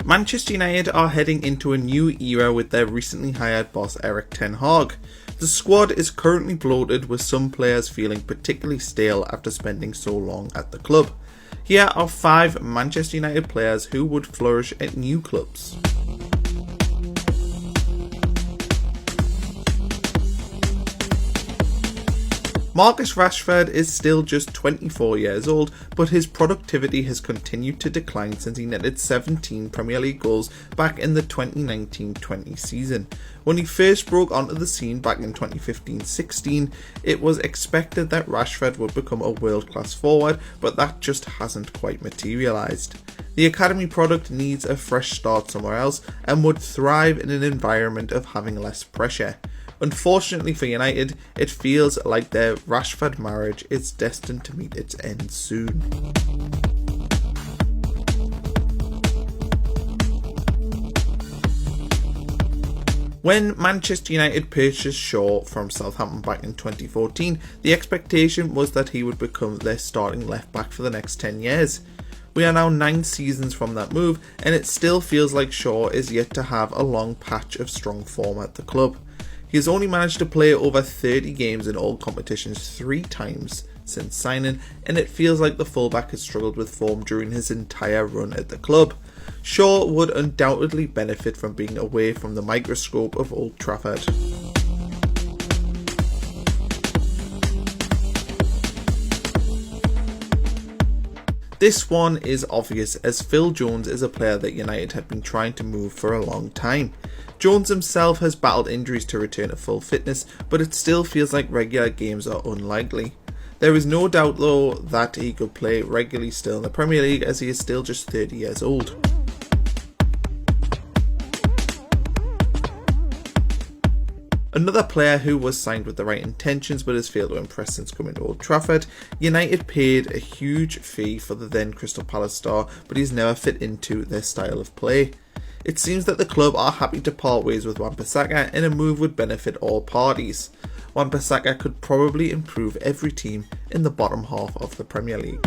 Manchester United are heading into a new era with their recently hired boss Erik ten Hag. The squad is currently bloated, with some players feeling particularly stale after spending so long at the club. Here are 5 Manchester United players who would flourish at new clubs. Marcus Rashford is still just 24 years old, but his productivity has continued to decline since he netted 17 Premier League goals back in the 2019-20 season. When he first broke onto the scene back in 2015-16, it was expected that Rashford would become a world-class forward, but that just hasn't quite materialised. The academy product needs a fresh start somewhere else and would thrive in an environment of having less pressure. Unfortunately for United, it feels like their Rashford marriage is destined to meet its end soon. When Manchester United purchased Shaw from Southampton back in 2014, the expectation was that he would become their starting left back for the next 10 years. We are now 9 seasons from that move, and it still feels like Shaw is yet to have a long patch of strong form at the club. He has only managed to play over 30 games in all competitions 3 times since signing, and it feels like the fullback has struggled with form during his entire run at the club. Shaw would undoubtedly benefit from being away from the microscope of Old Trafford. This one is obvious, as Phil Jones is a player that United have been trying to move for a long time. Jones himself has battled injuries to return to full fitness, but it still feels like regular games are unlikely. There is no doubt though that he could play regularly still in the Premier League, as he is still just 30 years old. Another player who was signed with the right intentions but has failed to impress since coming to Old Trafford. United paid a huge fee for the then Crystal Palace star, but he's never fit into their style of play. It seems that the club are happy to part ways with Wan-Bissaka, and a move would benefit all parties. Wan-Bissaka could probably improve every team in the bottom half of the Premier League.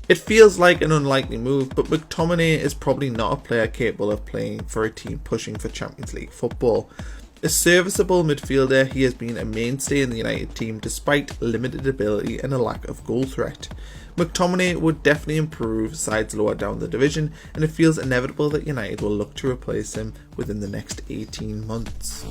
It feels like an unlikely move, but McTominay is probably not a player capable of playing for a team pushing for Champions League football. A serviceable midfielder, he has been a mainstay in the United team despite limited ability and a lack of goal threat. McTominay would definitely improve sides lower down the division, and it feels inevitable that United will look to replace him within the next 18 months.